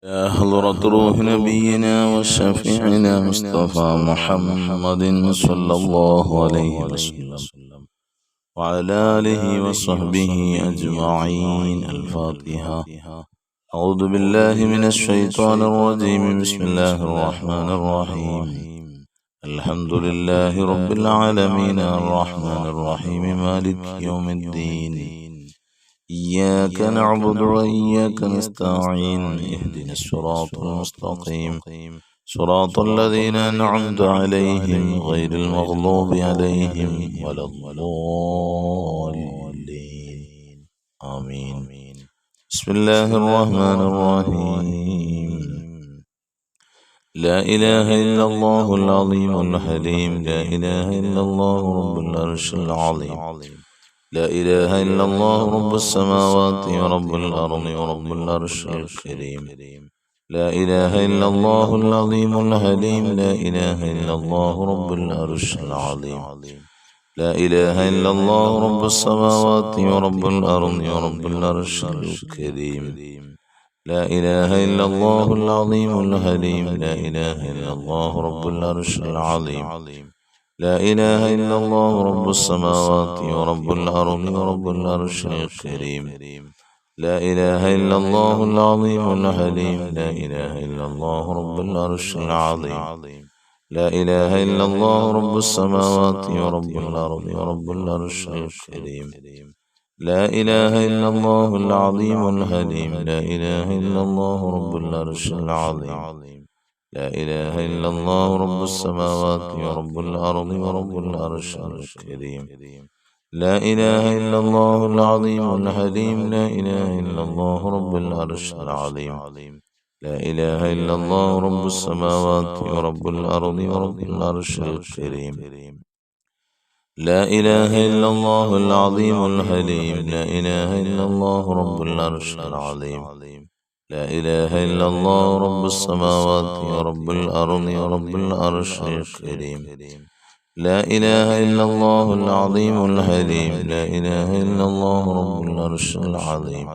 يا حضرة روح نبينا وشفيعنا مصطفى محمد صلى الله عليه وسلم وعلى آله وصحبه أجمعين. الفاتحة. أعوذ بالله من الشيطان الرجيم. بسم الله الرحمن الرحيم. الحمد لله رب العالمين الرحمن الرحيم مالك يوم الدين. إياك نعبد وإياك نستعين. اهدنا الصراط المستقيم صراط الذين أنعمت عليهم غير المغضوب عليهم ولا الضالين. آمين. بسم الله الرحمن الرحيم. لا إله إلا الله العظيم الحليم. لا إله إلا الله رب العرش العظيم. لا إله إلا الله رب السماوات ورب الأرض ورب العرش الكريم. لا إله إلا الله العظيم الحليم. لا إله إلا الله رب العرش العظيم. لا إله إلا الله رب السماوات ورب الأرض ورب العرش الكريم. لا إله إلا الله العظيم الحليم. لا إله إلا الله رب العرش العظيم. لا إله إلا الله رب السماوات ورب الأرض ورب العرش الكريم. لا إله إلا الله العظيم الحليم. لا إله إلا الله رب العرش العظيم. لا إله إلا الله رب السماوات ورب الأرض ورب العرش الكريم. لا إله إلا الله العظيم الحليم. لا إله إلا الله رب العرش العظيم. لا إله إلا الله رب السماوات ورب الأرض ورب العرش الكريم. لا إله إلا الله العظيم الحليم. لا إله إلا الله رب العرش العظيم. لا إله إلا الله رب السماوات ورب الأرض ورب العرش الكريم. لا إله إلا الله العظيم الحليم. لا إله إلا الله رب العرش العظيم. لا إله إلا الله رب السماوات ورب الأرض ورب العرش الكريم. لا إله إلا الله العظيم الحليم. لا إله إلا الله رب العرش العظيم.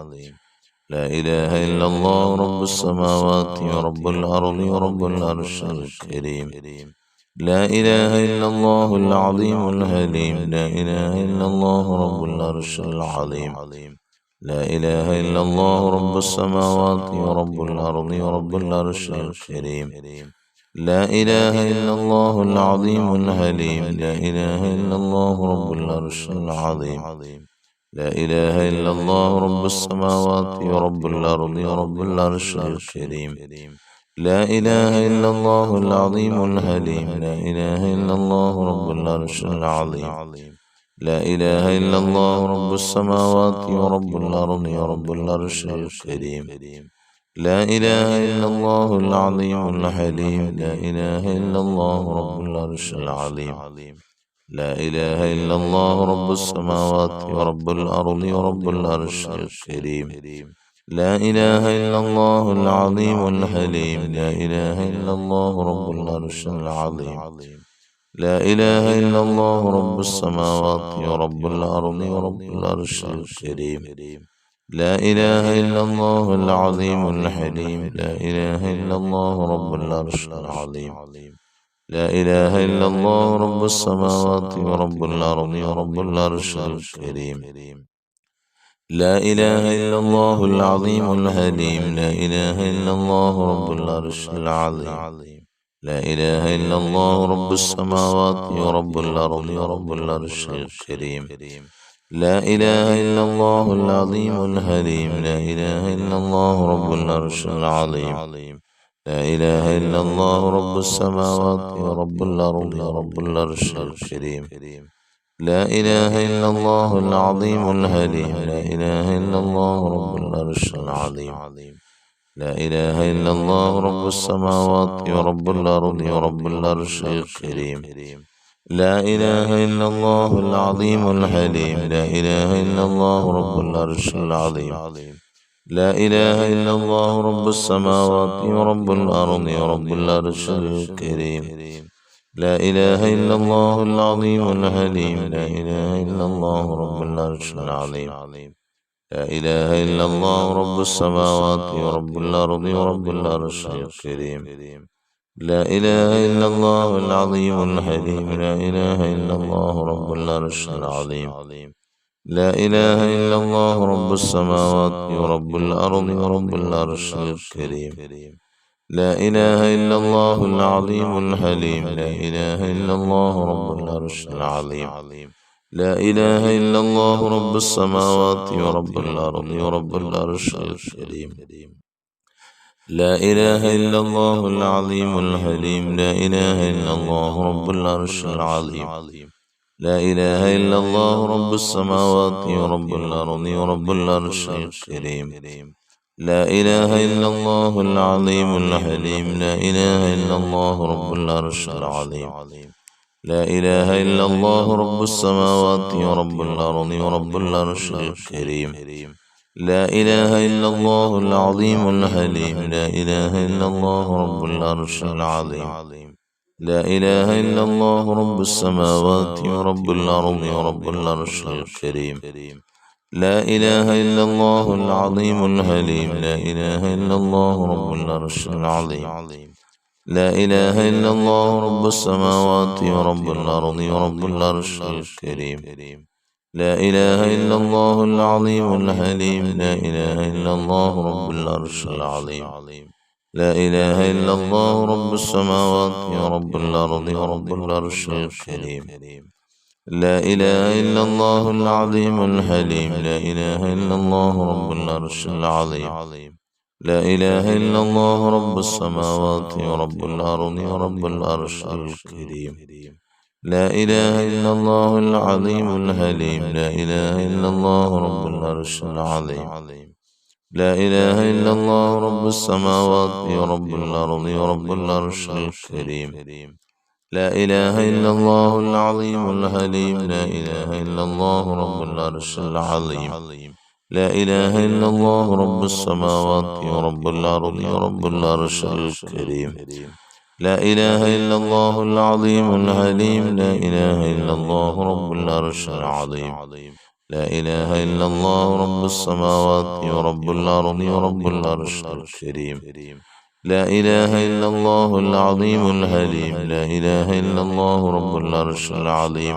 لا إله إلا الله رب السماوات ورب الأرض ورب العرش الكريم. لا إله إلا الله العظيم الحليم. لا إله إلا الله رب العرش العظيم. لا إله إلا الله رب السماوات ورب الأرض ورب العرش الكريم. لا إله إلا الله العظيم الحليم. لا إله إلا الله رب العرش العظيم. لا إله إلا الله رب السماوات ورب الأرض ورب العرش الكريم. لا إله إلا الله العظيم الحليم. لا إله إلا الله رب العرش العظيم. لا إله إلا الله رب السماوات ورب الأرض ورب العرش الكريم. لا إله إلا الله العظيم الحليم. لا إله إلا الله رب العرش العظيم. لا إله إلا الله رب السماوات ورب الأرض ورب العرش الكريم. لا إله إلا الله العظيم الحليم. لا إله إلا الله رب العرش العظيم. لا إله إلا الله رب السماوات ورب الأرض ورب العرش الكريم. لا إله إلا الله العظيم الحليم. لا إله إلا الله رب العرش العظيم. لا إله إلا الله رب السماوات ورب الأرض ورب العرش الكريم. لا إله إلا الله العظيم الحليم. لا إله إلا الله رب العرش العظيم. لا إله إلا الله رب السماوات ورب الأرض ورب العرش الكريم. لا إله إلا الله العظيم الحليم. لا إله إلا الله رب العرش العظيم. لا إله إلا الله رب السماوات ورب الأرض ورب العرش الكريم. لا إله إلا الله العظيم الحليم. لا إله إلا الله رب العرش العظيم. لا إله إلا الله رب السماوات ورب الأرض ورب العرش الكريم. لا إله إلا الله العظيم الحليم. لا إله إلا الله رب العرش العظيم. لا إله إلا الله رب السماوات ورب الأرض ورب العرش الكريم. لا إله إلا الله العظيم الحليم. لا إله إلا الله رب العرش العظيم. لا إله إلا الله رب السماوات ورب الأرض ورب العرش الكريم. لا إله إلا الله العظيم الحليم. لا إله إلا الله رب العرش العظيم. لا إله إلا الله رب السماوات ورب الأرض ورب العرش الكريم. لا إله إلا الله العظيم الحليم. لا إله إلا الله رب العرش العظيم. لا إله إلا الله رب السماوات ورب الأرض ورب العرش الكريم. لا إله إلا الله العظيم الحليم. لا إله إلا الله رب العرش العظيم. لا إله إلا الله رب السماوات ورب الأرض ورب العرش الكريم. لا إله إلا الله العظيم الحليم. لا إله إلا الله رب العرش العظيم. لا إله إلا الله رب السماوات ورب الأرض ورب العرش الكريم. لا إله إلا الله العظيم الحليم. لا إله إلا الله رب العرش العظيم. لا إله إلا الله رب السماوات ورب الأرض ورب العرش الكريم. لا إله إلا الله العظيم الحليم. لا إله إلا الله رب العرش العظيم. لا إله إلا الله رب السماوات ورب الأرض ورب العرش الكريم. لا إله إلا الله العظيم الحليم. لا إله إلا الله رب العرش العظيم. لا إله إلا الله رب السماوات ورب الأرض ورب العرش الكريم. لا إله إلا الله العظيم الحليم. لا إله إلا الله رب العرش العظيم. لا إله إلا الله رب السماوات ورب الأرض ورب العرش الكريم. لا إله إلا الله العظيم الحليم. لا إله إلا الله رب العرش العظيم. لا إله إلا الله رب السماوات ورب الأرض ورب العرش الكريم. لا إله إلا الله العظيم الحليم. لا إله إلا الله رب العرش العظيم. لا إله إلا الله رب السماوات ورب الأرض ورب العرش الكريم. لا إله إلا الله العظيم الحليم. لا إله إلا الله رب العرش العظيم. لا إله إلا الله رب السماوات ورب الأرض ورب العرش الكريم. لا إله إلا الله العظيم الحليم. لا إله إلا الله رب العرش العظيم.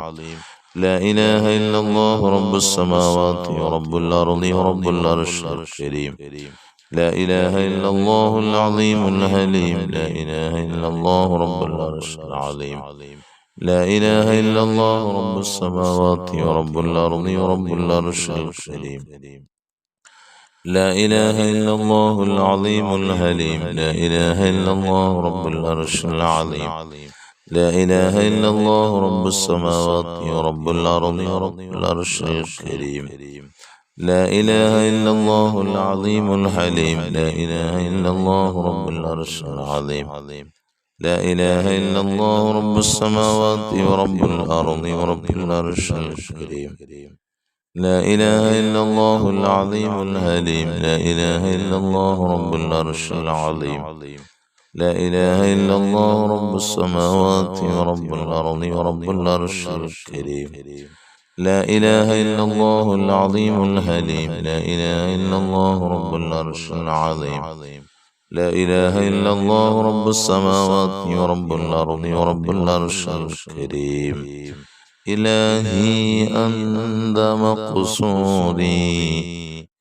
لا إله إلا الله رب السماوات ورب الأرض ورب العرش الكريم. لا إله إلا الله العظيم الحليم. لا إله إلا الله رب العرش العظيم. لا إله إلا الله رب السماوات ورب الأرض ورب العرش الكريم. لا إله إلا الله العظيم الحليم. لا إله إلا الله رب العرش العظيم. لا إله إلا الله رب السماوات ورب الأرض ورب العرش الكريم. لا إله إلا الله العظيم الحليم. لا إله إلا الله رب العرش العظيم. لا إله إلا الله رب السماوات ورب الأرض ورب العرش الكريم. لا إله إلا الله العظيم الحليم. لا إله إلا الله رب العرش العظيم. لا إله إلا الله رب السماوات ورب الأرض ورب العرش الكريم. لا إله إلا الله العظيم الحليم. لا إله إلا الله رب العرش العظيم. لا إله إلا الله رب السماوات ورب الأرض ورب العرش الكريم. إلهي أنت مقصودي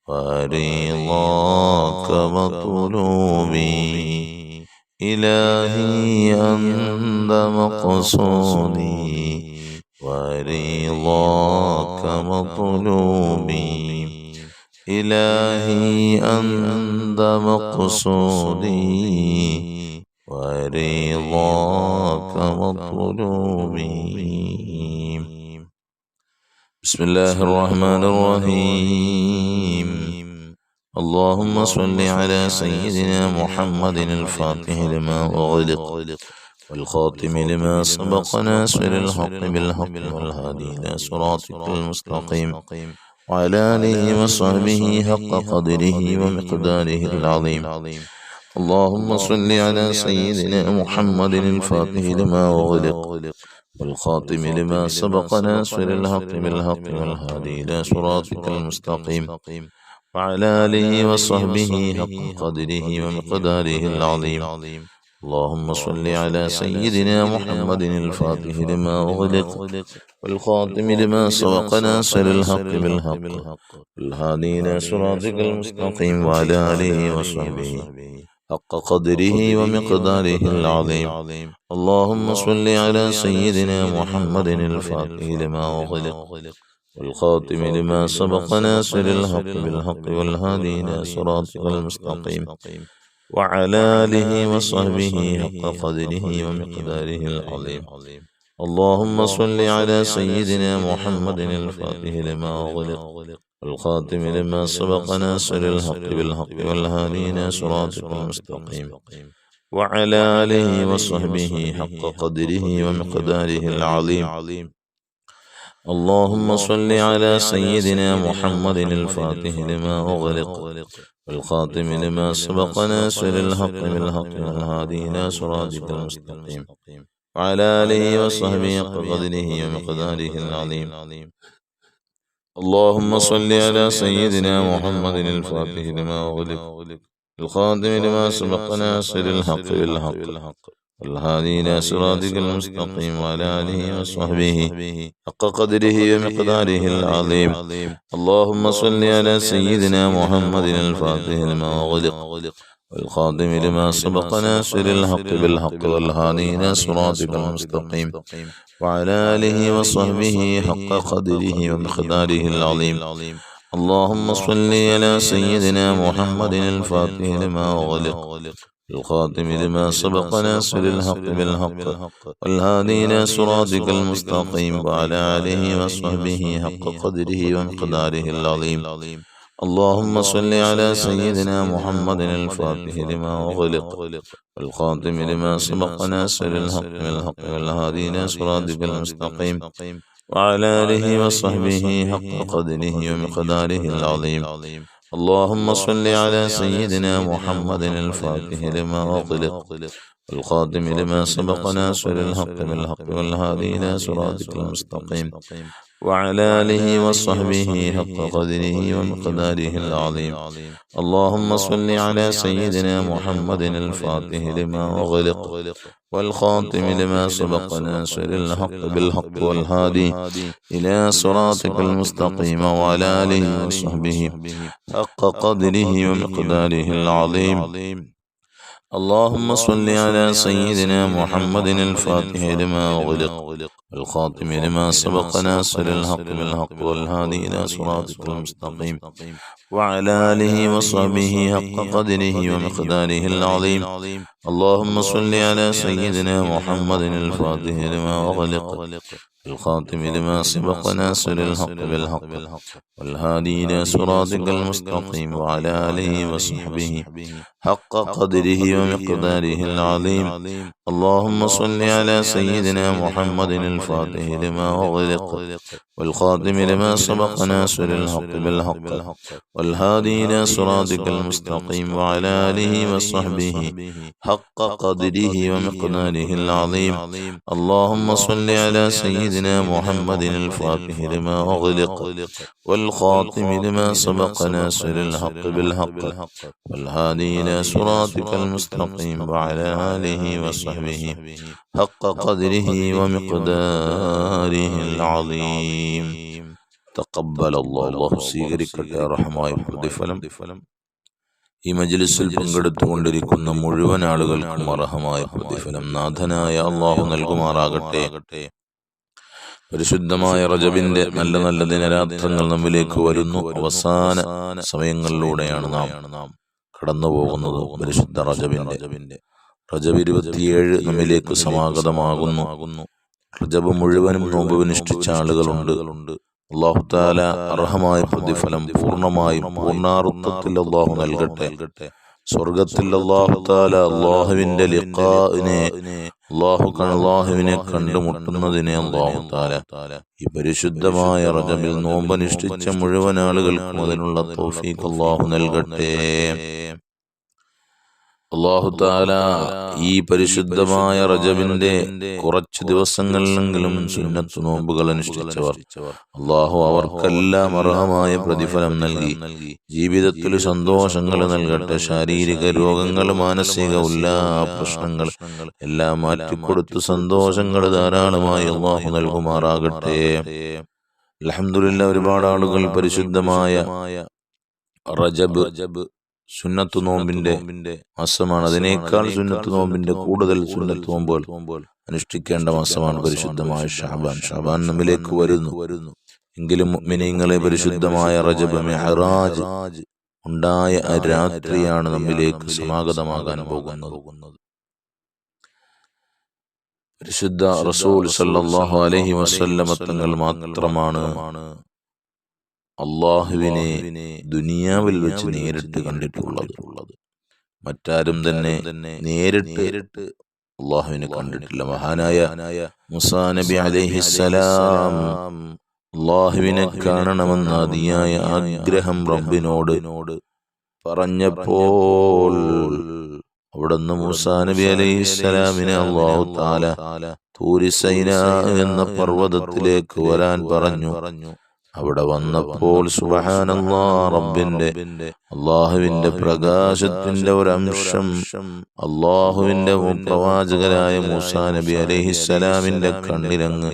ورضاك مطلوبي. إلهي أنت مقصودي ورضاك مطلوبي. إلهي أنت مقصودي ورضاك مطلوبي. بسم الله الرحمن الرحيم. اللهم صل على سيدنا محمد الفاتح لما أغلق والخاتم لما سبق ناصر الحق بالحق والهادي إلى صراطك المستقيم وعلى آله وصحبه حق قدره ومقداره العظيم. اللهم صل على سيدنا محمد الفاتح لما أغلق والخاتم لما سبق ناصر الحق بالحق والهادي إلى صراطك المستقيم وعلى آله وصحبه حق قدره ومقداره العظيم. اللهم صل على سيدنا محمد الفاتح لما أغلق والخاتم لما سبق ناصر الحق بالحق والهادي إلى صراطك المستقيم وعلى آله وصحبه حق قدره ومقداره العظيم. اللهم صل على سيدنا محمد الفاتح لما أغلق والخاتم لما سبق ناصر الحق بالحق والهادي إلى صراطك المستقيم وعلى آله وصحبه حق قدره ومقداره العظيم. اللهم صل على سيدنا محمد الفاتح لما أغلق والخاتم لما سبق ناصر الحق بالحق والهادي إلى صراطك المستقيم وعلى آله وصحبه حق قدره ومقداره العظيم. اللهم صل على سيدنا محمد الفاتح لما أغلق والخاتم لما سبق ناصر الحق بالحق والهادي إلى صراطك المستقيم وعلى آله وصحبه حق قدره ومقداره العظيم. اللهم صل على سيدنا محمد الفاتح لما أغلق الخاتم لما سبق ناصر الحق بالحق والهادي إلى صراطك المستقيم وعلى آله وصحبه حق قدره ومقداره العظيم. اللهم صل على سيدنا محمد الفاتح لما أغلق والخاتم لما سبق ناصر الحق بالحق والهادي إلى صراطك المستقيم وعلى آله وصحبه حق قدره ومقداره العظيم. اللهم صل على سيدنا محمد الفاتح لما أغلق الخاتم لما سبق ناصر الحق بالحق والهادي إلى صراطك المستقيم وعلى آله وصحبه حق قدره ومقداره العظيم. اللهم صل على سيدنا محمد الفاتح لما أغلق والخاتم لما سبق ناصر الحق بالحق والهادي إلى صراطك المستقيم وعلى آله وصحبه حق قدره ومقداره العظيم. اللهم صل على سيدنا محمد الفاتح لما أغلق والخاتم لما سبق ناصر الحق بالحق والهادي إلى صراطك المستقيم وعلى آله وصحبه حق قدره ومقداره العظيم. اللهم صل على سيدنا محمد الفاتح لما أغلق والخاتم لما سبق ناصر الحق بالحق والهادي إلى صراطك المستقيم وعلى آله وصحبه حق قدره ومقداره العظيم. اللهم صل على سيدنا محمد الفاتح لما أغلق الخاتم لما سبق ناصر الحق بالحق والهادي إلى صراطك المستقيم وعلى آله وصحبه حق قدره ومقداره العظيم. اللهم صل على سيدنا محمد الفاتح لما أغلق الخاتم لما سبق ناصر الحق بالحق والهادي إلى صراطك المستقيم وعلى آله وصحبه حق قدره ومقداره العظيم. اللهم صل على سيدنا محمد الفاتح لما أغلق والخاتم لما سبق ناصر الحق بالحق والهادي إلى صراطك المستقيم وعلى آله وصحبه حق قدره ومقداره العظيم. اللهم صل على سيدنا محمد الفاتح لما أغلق والخاتم لما سبق ناصر الحق بالحق والهادي إلى صراطك المستقيم وعلى آله وصحبه حق قدره ومقداره العظيم. تقبل الله സ്വീകരിക്കട്ടെ റഹ്മായ പ്രതിഫലം ഈ മജ്ലിസിൽ പങ്കെടുത്തുകൊണ്ടിരിക്കുന്ന മുഴുവൻ ആളുകൾക്കും അർഹമായ പ്രതിഫലം നാഥനായ അല്ലാഹു നൽകുമാറാകട്ടെ. പരിശുദ്ധമായ റജബിന്റെ നല്ല നല്ല ദിനരാത്രങ്ങൾ നമ്മിലേക്ക് വരുന്നു. അവസാന സമയങ്ങളിലൂടെയാണ് നാം കടന്നു പോകുന്നത്. പരിശുദ്ധ റജബ് 27 നമ്മിലേക്ക് സമാഗതമാകുന്നു. റജബ് മുഴുവനും നോമ്പ് അനുഷ്ഠിച്ച ആളുകളുണ്ട്. അല്ലാഹു തആല അർഹമായ പ്രതിഫലം പൂർണ്ണമായും പൂർണ്ണാർത്ഥത്തിൽ അല്ലാഹു നൽകട്ടെ. സ്വർഗത്തിൽ അല്ലാഹു തആല അല്ലാഹുവിന്റെ ലിഖാഇനെ അല്ലാഹുവിനെ കണ്ടുമുട്ടുന്നതിനെ അല്ലാഹു തആല ഈ പരിശുദ്ധമായ റജബിൽ നോമ്പ് അനുഷ്ഠിച്ച മുഴുവൻ ആളുകൾക്കും അതിനുള്ള തൗഫീഖ് അല്ലാഹു നൽകട്ടെ. അല്ലാഹു തആല ഈ പരിശുദ്ധമായ റജബിന്റെ കുറച്ച് ദിവസങ്ങളിലെങ്കിലും സുന്നത്ത് നോമ്പുകൾ അനുഷ്ഠിച്ചവർ അല്ലാഹു അവർക്കെല്ലാം അർഹമായ പ്രതിഫലം നൽകി ജീവിതത്തിൽ സന്തോഷങ്ങൾ നൽകട്ടെ. ശാരീരിക രോഗങ്ങൾ, മാനസിക പ്രശ്നങ്ങൾ എല്ലാം മാറ്റിക്കൊടുത്ത് സന്തോഷങ്ങൾ ധാരാളമായി അല്ലാഹു നൽകുമാറാകട്ടെ. അൽഹംദുലില്ലാഹ്, ഒരുപാട് ആളുകൾ പരിശുദ്ധമായ റജബ് സുന്നത്ത് നോമ്പിന്റെ മാസമാണ്. അതിനേക്കാൾ സുന്നത്ത് നോമ്പിന്റെ കൂടുതൽ സുന്നത്ത് നോമ്പുകൾ അനുഷ്ഠിക്കേണ്ട മാസമാണ് പരിശുദ്ധമായ ഷഅബാൻ. ഷഅബാൻ നമ്മിലേക്ക് വരുന്നു. എങ്കിലും മുഅ്മിനീങ്ങളെ, പരിശുദ്ധമായ റജബ് മിഅ്റാജ് ഉണ്ടായ രാത്രിയാണ് നമ്മിലേക്ക് സമാഗതമാകാൻ പോകുന്നത്. പരിശുദ്ധ റസൂൽ സല്ലല്ലാഹു അലൈഹി വസല്ലമ തങ്ങൾ മാത്രമാണ് അള്ളാഹുവിനെ ദുനിയാവിൽ വെച്ച് നേരിട്ട് കണ്ടിട്ടുള്ളത്. മറ്റാരും തന്നെ നേരിട്ട് അള്ളാഹുവിനെ കണ്ടിട്ടില്ല. മഹാനായ മൂസാ നബി അലൈഹിസ്സലാം അള്ളാഹുവിനെ കാണണമെന്ന അതിയായ ആഗ്രഹം റബ്ബിനോട് പറഞ്ഞപ്പോൾ അവിടുന്ന് മൂസാ നബി അലൈഹിസ്സലാമിനെ അല്ലാഹു തആല തൂരി സൈനാ എന്ന പർവ്വതത്തിലേക്ക് വരാൻ പറഞ്ഞു. അവിടെ വന്നപ്പോൾ സുബ്ഹാനല്ലാഹ്, റബ്ബിന്റെ അള്ളാഹുവിന്റെ പ്രകാശത്തിന്റെ ഒരംശം അള്ളാഹുവിന്റെ പ്രവാചകനായ മൂസാ നബി അലൈഹിസ്സലാമിന്റെ കണ്ണിലങ്ങ്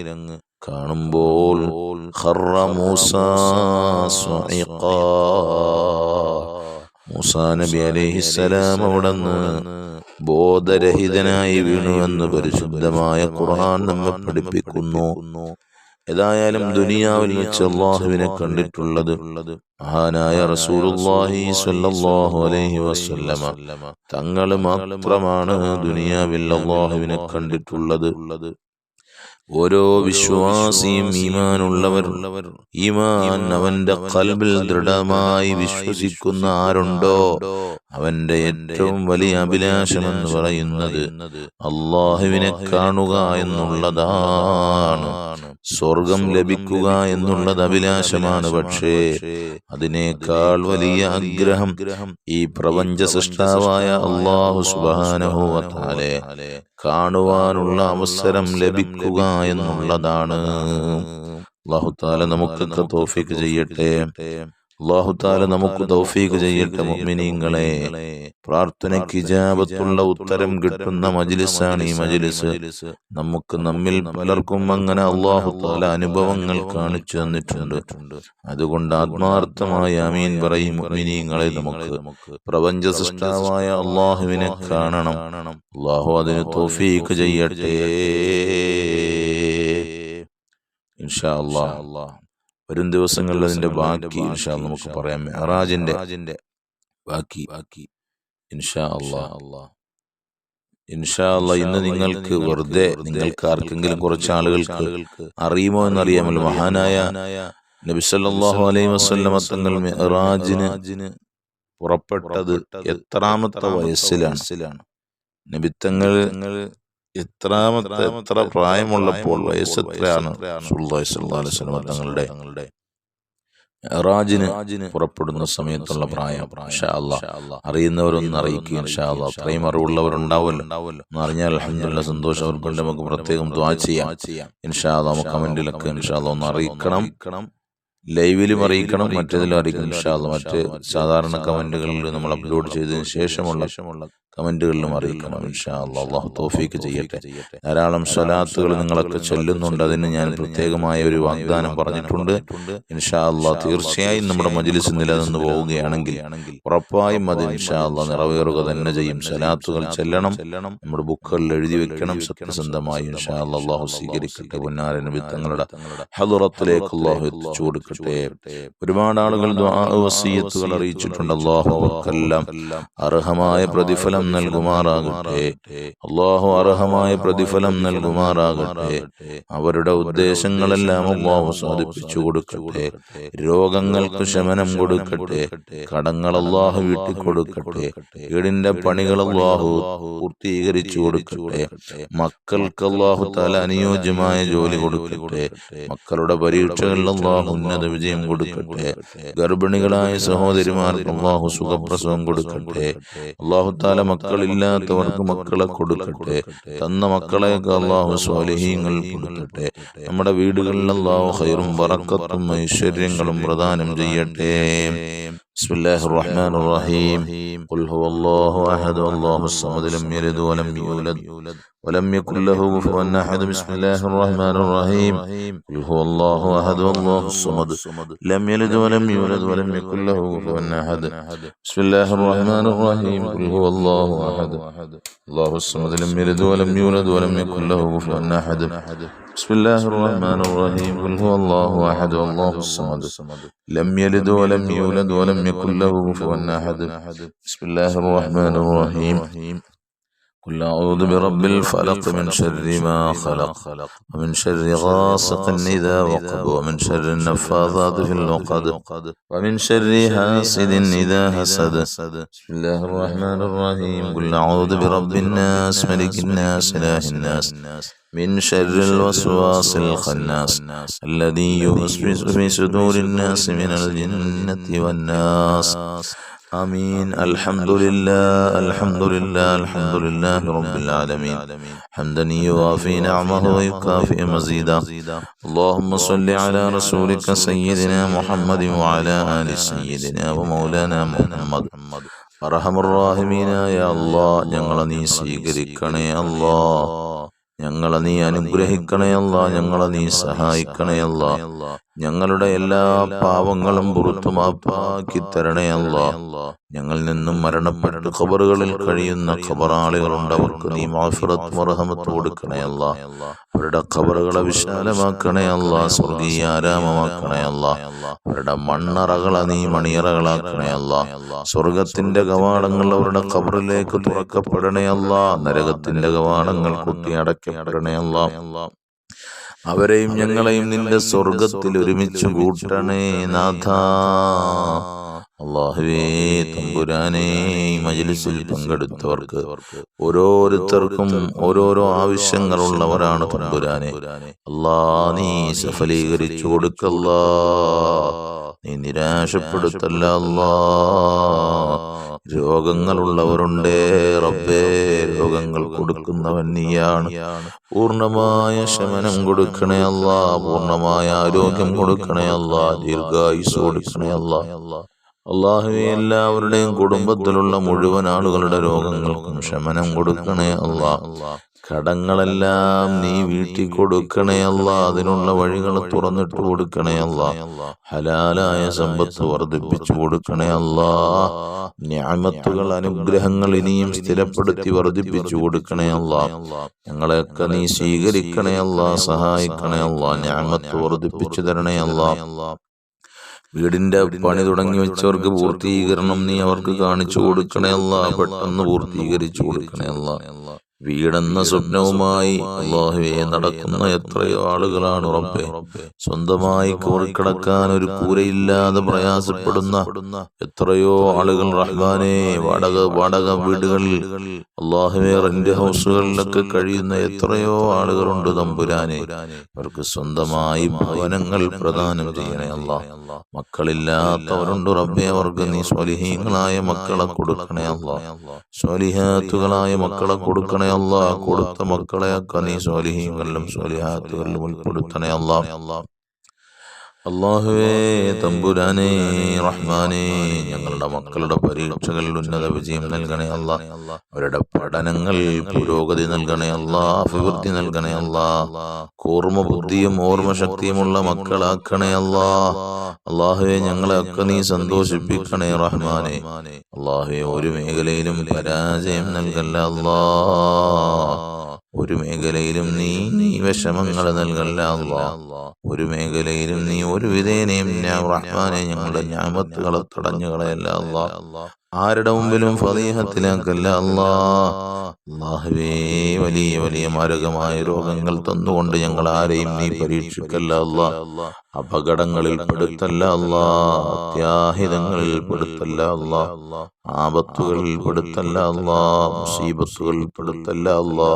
കാണുമ്പോൾ ഖറ മൂസാ സ്വഇഖാ, മൂസാ നബി അലൈഹിസ്സലാം അവിടുന്ന് ബോധരഹിതനായി വീണുവെന്ന് പരിശുദ്ധമായ ഖുർആൻ നമ്മെ പഠിപ്പിക്കുന്നു. ഏതായാലും ദുനിയാവിൽ വെച്ച് അള്ളാഹുവിനെ കണ്ടിട്ടുള്ളത് മഹാനായ റസൂലുള്ളാഹി സ്വല്ലല്ലാഹു അലൈഹി വസല്ലമ തങ്ങൾ മാത്രമാണ് ദുനിയാവിൽ അള്ളാഹുവിനെ കണ്ടിട്ടുള്ളത്. ഓരോ വിശ്വാസിയും ഈമാൻ അവന്റെ ഖൽബിൽ ദൃഢമായി വിശ്വസിക്കുന്ന ആരുണ്ടോ അവന്റെ ഏറ്റവും വലിയ അഭിലാഷം എന്ന് പറയുന്നത് അള്ളാഹുവിനെ കാണുക എന്നുള്ളതാണ്. സ്വർഗം ലഭിക്കുക എന്നുള്ളത് അഭിലാഷമാണ്. പക്ഷേ അതിനേക്കാൾ വലിയ ആഗ്രഹം ഈ പ്രപഞ്ച സൃഷ്ടാവായ അല്ലാഹു സുബ്ഹാനഹു വ തആല കാണുവാനുള്ള അവസരം ലഭിക്കുക എന്നുള്ളതാണ്. അല്ലാഹു തആല നമുക്കൊക്കെ തൗഫീഖ് ചെയ്യട്ടെ. അല്ലാഹു തആല നമുക്ക് തൗഫീഖ് ചെയ്യട്ടെ. മുഅ്മിനീങ്ങളെ, പ്രാർത്ഥനയ്ക്ക് ഇജാബത്തുള്ള ഉത്തരം കിട്ടുന്ന മജ്ലിസാണ് ഈ മജ്ലിസ്. നമ്മിൽ പലർക്കും അങ്ങനെ അല്ലാഹു തആല അനുഭവങ്ങൾ കാണിച്ചു തന്നിട്ടുണ്ട്. അതുകൊണ്ട് ആത്മാർത്ഥമായ ആമീൻ പറയും മുഅ്മിനീങ്ങളെ. നമുക്ക് പ്രപഞ്ച സൃഷ്ടാവായ അല്ലാഹുവിനെ കാണണം. അല്ലാഹു അതിന് തൗഫീഖ് ചെയ്യട്ടെ ഇൻഷാ അല്ലാഹ്. വരും ദിവസങ്ങളിൽ അതിന്റെ ബാക്കി ഇൻഷാ അല്ലാഹ് നമുക്ക് പറയാം. മിഅ്റാജിന്റെ ബാക്കി ഇൻഷാ അല്ലാഹ്. ഇന്ന് നിങ്ങൾക്ക് ആർക്കെങ്കിലും കുറച്ച് ആളുകൾക്ക് അറിയുമോ എന്നറിയാമല്ലോ, മഹാനായ നബി സല്ലല്ലാഹു അലൈഹി വസല്ലമ തങ്ങൾ മിഅ്റാജിന് പുറപ്പെട്ടത് എത്രാമത്തെ വയസ്സിലാണ്? നബിത്തങ്ങൾ എത്ര പ്രായമുള്ളപ്പോൾ, വയസ്സ് എത്രയാണ് റസൂലുള്ളാഹി സ്വല്ലല്ലാഹു അലൈഹി വസല്ലമ തങ്ങളുടെ മിഅ്റാജിന് പുറപ്പെടുന്ന സമയത്തുള്ള പ്രായം? ഇൻഷാ അല്ലാഹ് അറിയുന്നവരൊന്ന് അറിയിക്കുക ഇൻഷാ അല്ലാഹ്. അത്രയും അറിവുള്ളവരുണ്ടാവുമല്ലോ. ഒന്ന് അറിഞ്ഞാൽ അൽഹംദുലില്ലാഹ് സന്തോഷം. അവർക്ക് നമുക്ക് പ്രത്യേകം ദുആ ചെയ്യാം ഇൻഷാ അല്ലാഹ്. നമുക്ക് കമന്റിലൊക്കെ ഇൻഷാ അല്ലാഹ് ഒന്ന് അറിയിക്കണം. ലൈവിലും അറിയിക്കണം, മറ്റേതിലും അറിയിക്കണം ഇൻഷാ അല്ലാഹ്. മറ്റ് സാധാരണ കമന്റുകളിൽ നമ്മൾ അപ്ലോഡ് ചെയ്തതിന് ശേഷമുള്ള കമന്റുകളിലും അറിയിക്കണം ഇൻഷാ അല്ലാഹ്. അല്ലാഹു തൗഫീഖ് ചെയ്യട്ടെ. ധാരാളം സ്വലാത്തുകൾ നിങ്ങളൊക്കെ ചൊല്ലുന്നുണ്ട്. അതിന് ഞാൻ പ്രത്യേകമായ ഒരു വാഗ്ദാനം പറഞ്ഞിട്ടുണ്ട് ഇൻഷാ അല്ലാഹ്. തീർച്ചയായും നമ്മുടെ മജ്ലിസ് നിലനിന്ന് പോവുകയാണെങ്കിൽ ഉറപ്പായും അത് ഇൻഷാ അല്ലാഹ് നിറവേറുക തന്നെ ചെയ്യും. സ്വലാത്തുകൾ ചെല്ലണം, നമ്മുടെ ബുക്കുകളിൽ എഴുതി വെക്കണം സത്യസന്ധമായി ഇൻഷാ അല്ലാഹ്. അല്ലാഹു സ്വീകരിക്കട്ടെ. പൊന്നാര നബി തങ്ങളുടെ ഹളറത്തിലേക്ക് അല്ലാഹു എത്തിച്ചു കൊടുക്കട്ടെ. ഒരുപാട് ആളുകൾ ദുആ വസിയത്തുകൾ അറിയിച്ചിട്ടുണ്ട്. അല്ലാഹു അവർക്കെല്ലാം അർഹമായ പ്രതിഫലം നൽകുമാറാകട്ടെ. അല്ലാഹു അർഹമായ പ്രതിഫലം നൽകുമാറാകട്ടെ. അവരുടെ ഉദ്ദേശങ്ങളെല്ലാം അല്ലാഹു സാധിപ്പിച്ചു കൊടുക്കട്ടെ. രോഗങ്ങൾക്ക് ശമനം കൊടുക്കട്ടെ. കടങ്ങൾ അല്ലാഹു വീട്ടിക്കൊടുക്കട്ടെ. വീടിന്റെ പണികൾ അല്ലാഹു പൂർത്തീകരിച്ചു കൊടുക്കട്ടെ. മക്കൾക്ക് അല്ലാഹു തആല അനുയോജ്യമായ ജോലി കൊടുക്കട്ടെ. മക്കളുടെ പരീക്ഷകളിൽ അല്ലാഹു ഉന്നത വിജയം കൊടുക്കട്ടെ. ഗർഭിണികളായ സഹോദരിമാർക്ക് അല്ലാഹു സുഖപ്രസവം കൊടുക്കട്ടെ. അല്ലാഹു തആല മക്കളില്ലാത്തവർക്ക് മക്കളെ കൊടുക്കട്ടെ. തന്ന മക്കളെയൊക്കെ അള്ളാഹു സ്വാലിഹീങ്ങൾ കൊടുക്കട്ടെ. നമ്മുടെ വീടുകളിൽ അള്ളാഹു ഖൈറും ബറക്കത്തും ഐശ്വര്യങ്ങളും പ്രദാനം ചെയ്യട്ടെ. ബിസ്മില്ലാഹിർ റഹ്മാനിർ റഹീം. ഖുൽ ഹുവല്ലാഹു അഹദ് അല്ലാഹുസ് സമദ് ലം യലിദ് വലം യൂലദ് ولم يكن له كفوا أحد. بسم الله الرحمن الرحيم. قل هو الله أحد الله الصمد لم يلد ولم يولد ولم يكن له كفوا أحد. بسم الله الرحمن الرحيم. قل هو الله أحد الله الصمد لم يلد ولم يولد ولم يكن له كفوا أحد. بسم الله الرحمن الرحيم. قل هو الله أحد الله الصمد لم يلد ولم يولد ولم يكن له كفوا أحد. بسم الله الرحمن الرحيم. قل أعوذ برب الفلق من شر ما خلق ومن شر غاسق إذا وقب ومن شر النفاثات في العقد ومن شر حاسد إذا حسد. بسم الله الرحمن الرحيم. قل أعوذ برب الناس ملك الناس إله الناس من شر الوسواس الخناس الذي يوسوس في صدور الناس من الجنة والناس. آمين. الحمد لله الحمد لله الحمد لله رب العالمين حمدا يوافي نعمه ويكافئ مزيدا. اللهم صل على رسولك سيدنا محمد وعلى آل سيدنا ومولانا محمد. അർഹമർ റഹീമീനായ അല്ലാഹ്, ഞങ്ങളെ നീ സ്വീകരിക്കണേ അല്ലാഹ്. ഞങ്ങളെ നീ അനുഗ്രഹിക്കണേ അല്ലാഹ്. ഞങ്ങളെ നീ സഹായിക്കണേ അല്ലാഹ്. ഞങ്ങളുടെ എല്ലാ പാവങ്ങളും പുറത്തു മാപ്പാക്കി തരണേ അല്ലാഹ്. ഞങ്ങളിൽ നിന്നും മരണപ്പെട്ട് ഖബറുകളിൽ കഴിയുന്ന ഖബറാളികളുണ്ട്. അവർക്ക് നീ മഗ്ഫിറത്തും റഹ്മത്തും കൊടുക്കണേ അല്ലാഹ്. അവരുടെ ഖബറുകളെ വിശാലമാക്കണേ അല്ലാഹ്. സ്വർഗീയ ആരാമമാക്കണേ അല്ലാഹ്. അവരുടെ മണ്ണറകളെ നീ മണിയറകളാക്കണേ അല്ലാഹ്. സ്വർഗത്തിന്റെ കവാടങ്ങൾ അവരുടെ ഖബറിലേക്ക് തുറക്കപ്പെടണേ അല്ലാഹ്. നരകത്തിന്റെ കവാടങ്ങൾ കുത്തി അടയ്ക്കപ്പെടണേ അല്ലാഹ്. അവരെയും ഞങ്ങളെയും നിന്റെ സ്വർഗത്തിൽ ഒരുമിച്ച് കൂട്ടണേ നാഥാ. അല്ലാഹുവേ തമ്പുരാനേ, മജ്ലിസിൽ പങ്കെടുത്തവർക്ക് ഓരോരുത്തർക്കും ഓരോരോ ആവശ്യങ്ങളുള്ളവരാണ് തമ്പുരാനെ. അല്ലാ, നീ സഫലീകരിച്ചു കൊടുക്കല്ലാ. നീ നിരാശപ്പെടുത്തല്ല അല്ലാ. രോഗങ്ങളുള്ളവരുണ്ടേ റബ്ബേ, രോഗങ്ങൾ കൊടുക്കുന്നവൻ നീയാണ്. പൂർണ്ണമായ ശമനം കൊടുക്കണേ അല്ലാ. പൂർണ്ണമായ ആരോഗ്യം കൊടുക്കണേ അല്ലാ. ദീർഘായുസ് കൊടുക്കണേ അല്ലാ. അല്ലാഹുവേ, എല്ലാവരുടെയും കുടുംബത്തിലുള്ള മുഴുവൻ ആളുകളുടെ രോഗങ്ങൾക്കും ശമനം കൊടുക്കണേ അല്ലാ. കടങ്ങളെല്ലാം നീ വീട്ടി കൊടുക്കണേ അല്ലാ. അതിനുള്ള വഴികൾ തുറന്നിട്ട് കൊടുക്കണേ അല്ലാ. ഹലാലായ സമ്പത്ത് വർദ്ധിപ്പിച്ചു കൊടുക്കണേ അല്ലാ. നിഅമത്തുകൾ, അനുഗ്രഹങ്ങൾ ഇനിയും സ്ഥിരപ്പെടുത്തി വർദ്ധിപ്പിച്ചു കൊടുക്കണേ അല്ലാ. ഞങ്ങളെയൊക്കെ നീ സ്വീകരിക്കണേ അല്ലാ. സഹായിക്കണേ അല്ലാ. നിഅമത്ത് വർദ്ധിപ്പിച്ചു തരണേ അല്ലാ. വീടിന്റെ പണി തുടങ്ങി വെച്ചവർക്ക് പൂർത്തീകരണം നീ അവർക്ക് കാണിച്ചു കൊടുക്കണേ അല്ലാ. പെട്ടെന്ന് പൂർത്തീകരിച്ചു കൊടുക്കണേ അല്ലാ. വീടെന്ന സ്വപ്നവുമായി അല്ലാഹുവേ നടക്കുന്ന എത്രയോ ആളുകളാണ് റബ്ബേ. സ്വന്തമായി കിടക്കാൻ ഒരു കൂരയില്ലാതെ പ്രയാസപ്പെടുന്ന എത്രയോ ആളുകൾ റഹ്മാനേ. വാടക വീടുകളിൽ അല്ലാഹുവേ റെന്റ് ഹൗസുകളിലൊക്കെ കഴിയുന്ന എത്രയോ ആളുകളുണ്ട് തമ്പുരാനെ. അവർക്ക് സ്വന്തമായി ഭവനങ്ങൾ പ്രദാനം ചെയ്യണേ അല്ലാ. മക്കളില്ലാത്തവരുണ്ട് റബ്ബേ. അവർക്ക് നീ സ്വാലിഹീങ്ങളായ മക്കളെ കൊടുക്കണേ അല്ലാ. സ്വാലിഹാത്തുകളായ മക്കളെ കൊടുക്കണേ അല്ലാ. കൊടുത്ത മക്കളെയൊക്കെ നീ സ്വാലിഹീങ്ങളിലും സ്വാലിഹാത്തുകളിലും ഉൾപ്പെടുത്തണേ അല്ലാ. അല്ലാഹുവേ തമ്പുരാനേ റഹ്മാനേ, ഞങ്ങളുടെ മക്കളുടെ പരീക്ഷകളിൽ ഉന്നത വിജയം നൽകണേ അല്ലാ. അവരുടെ പഠനങ്ങൾ പുരോഗതി നൽകണേ അല്ലാ. അഭിവൃദ്ധി നൽകണേ അല്ലാ. കൂർമ്മ ബുദ്ധിയും ഓർമ്മശക്തിയുമുള്ള മക്കളാക്കണേ അല്ലാ. അല്ലാഹുവേ, ഞങ്ങളെയൊക്കെ നീ സന്തോഷിപ്പിക്കണേ റഹ്മാനേ. അല്ലാഹുവേ, ഒരു മേഖലയിലും പരാജയം നൽകല്ല അല്ലാ. ഒരു മേഖലയിലും നീ വിഷമങ്ങൾ നൽകല്ല അല്ലാ. ഒരു മേഖലയിലും നീ ഒരു വിധേനയും റഹ്മാനെ ഞങ്ങളുടെ നിഅമത്തുകളെ തടഞ്ഞു കളയല്ല അല്ലാ. ആരുടെ മുമ്പിലും ഫളീഹത്തിലാക്കല്ല അല്ലാ. അല്ലാഹുവേ, വലിയ വലിയ മാരകമായ രോഗങ്ങൾ തന്നുകൊണ്ട് ഞങ്ങൾ ആരെയും നീ പരീക്ഷിക്കല്ല അല്ലാ. അപകടങ്ങളിൽ പെടുത്തല്ല അല്ലാ, അത്യാഹിതങ്ങളിൽ പെടുത്തല്ല അല്ലാ, ആപത്തുകളിൽ പെടുത്തല്ല അല്ലാ, മുസീബത്തുകളിൽ പെടുത്തല്ല അല്ലാ,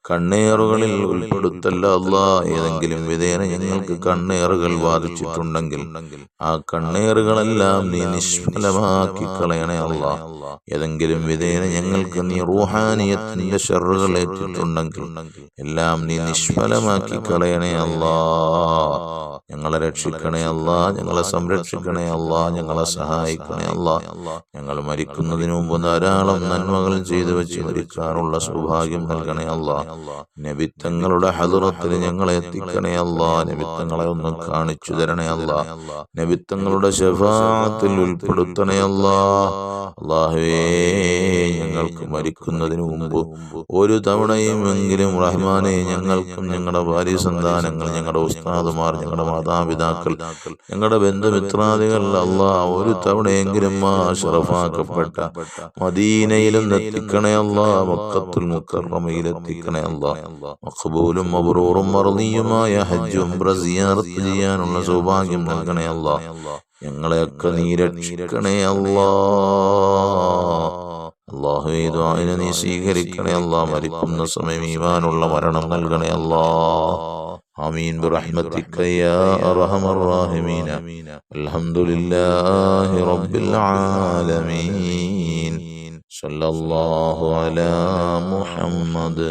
കണ്ണേറുകളിൽ ഉൾപ്പെടുത്തല്ല അല്ലാ. ഏതെങ്കിലും വിധേന ഞങ്ങൾക്ക് കണ്ണേറുകൾ ബാധിച്ചിട്ടുണ്ടെങ്കിൽ ആ കണ്ണേറുകളെല്ലാം നീ നിഷ്ഫലമാക്കി കളയണേ അല്ലാ. ഏതെങ്കിലും വിധേന ഞങ്ങൾക്ക് നീ റൂഹാനിയത്തിന്റെ ശർറുകൾ ഏറ്റിട്ടുണ്ടെങ്കിൽ എല്ലാം നീ നിഷ്ഫലമാക്കി കളയണേ അല്ലാ. ഞങ്ങളെ രക്ഷിക്കണേ അല്ലാ, ഞങ്ങളെ സംരക്ഷിക്കണേ അല്ലാ, ഞങ്ങളെ സഹായിക്കണേ അല്ലാ. ഞങ്ങൾ മരിക്കുന്നതിന് മുമ്പ് ധാരാളം നന്മകൾ ചെയ്തു വെച്ച് മരിക്കാനുള്ള സൗഭാഗ്യം നൽകണേ അല്ലാ. നബിത്തങ്ങളുടെ ഹദറത്തിൽ ഞങ്ങളെ എത്തിക്കണേ അല്ലാ. നബിത്തങ്ങളെ ഒന്ന് കാണിച്ചു തരണേ അല്ലാ. നബിത്തങ്ങളുടെ ശഫാഅത്തിൽ ഉൾപ്പെടുത്തണേ അല്ലാ. അല്ലാഹുവേ, ഞങ്ങൾക്ക് മരിക്കുന്നതിന് മുമ്പ് ഒരു തവണയുമെങ്കിലും റഹ്മാനെ, ഞങ്ങൾക്കും ഞങ്ങളുടെ ഭാര്യ സന്താനങ്ങൾ, ഞങ്ങളുടെ ഉസ്താദുമാർ, ഞങ്ങളുടെ മാതാപിതാക്കൾ, ഞങ്ങളുടെ ബന്ധുമിത്രാദികൾ അല്ലാ, ഒരു തവണയെങ്കിലും ശറഫാക്കപ്പെട്ട മദീനയിലും എത്തിക്കണേ അല്ലാ. മക്കത്തുൽ മുക്കറമയിൽ എത്തിക്കണേ അല്ലാ. മഖ്ബൂലും മബ്റൂറും മർദിയുമായ ഹജ്ജ് ഉംറ സിയാറത്ത് ചെയ്യാനുള്ള സൗഭാഗ്യം നൽകണേ അല്ലാ. ഞങ്ങളെയൊക്കെ നീ രക്ഷിക്കണേ അല്ലാ. അല്ലാഹുവേ, ദുആഇനെ നീ സ്വീകരിക്കണേ അല്ലാ. മരിക്കുന്ന സമയം ഈമാനുള്ള മരണം നൽകണേ അല്ലാ. ആമീൻ ബിറഹ്മതിക യാ അർഹമർ റഹീമീൻ. അൽഹംദുലില്ലാഹി റബ്ബിൽ ആലമീൻ. സല്ലല്ലാഹു അലാ മുഹമ്മദ്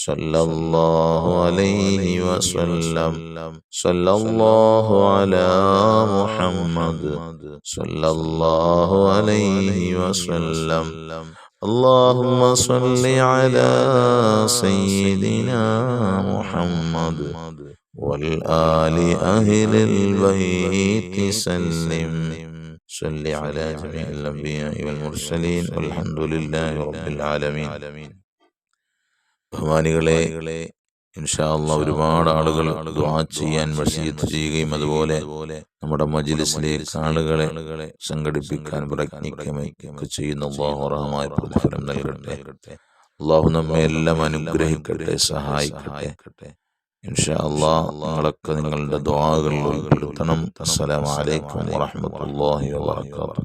സല്ലല്ലാഹു അലൈഹി വസല്ലം. സല്ലല്ലാഹു അലാ മുഹമ്മദ് സല്ലല്ലാഹു അലൈഹി വസല്ലം. اللهم صل على سيدنا محمد والآل أهل البيت سلم. صل على جميع الأنبياء والمرسلين والحمد لله رب العالمين. ബഹുമാനികളെ, ഇൻഷാ അല്ലാഹ് ഒരുപാട് ആളുകൾ ദുആ ചെയ്യാൻ വസിയത്ത് ചെയ്യുകയും അതുപോലെ നമ്മുടെ മജ്ലിസിലേക്ക് ആളുകളെ സംഘടിപ്പിക്കാൻ പ്രയത്നിക്കുകയും ചെയ്യുന്ന അല്ലാഹു അർഹമായ പ്രതിഫലം നൽകട്ടെ. അല്ലാഹു നമ്മെ എല്ലാം അനുഗ്രഹിക്കട്ടെ, സഹായിക്കട്ടെ. ഇൻഷാ അല്ലാഹ് നിങ്ങളൊക്കെ നിങ്ങളുടെ ദുആകളിൽ ഉൾപ്പെടുത്തണം. അസ്സലാമു അലൈക്കും വറഹ്മത്തുള്ളാഹി വബറകാതുഹു.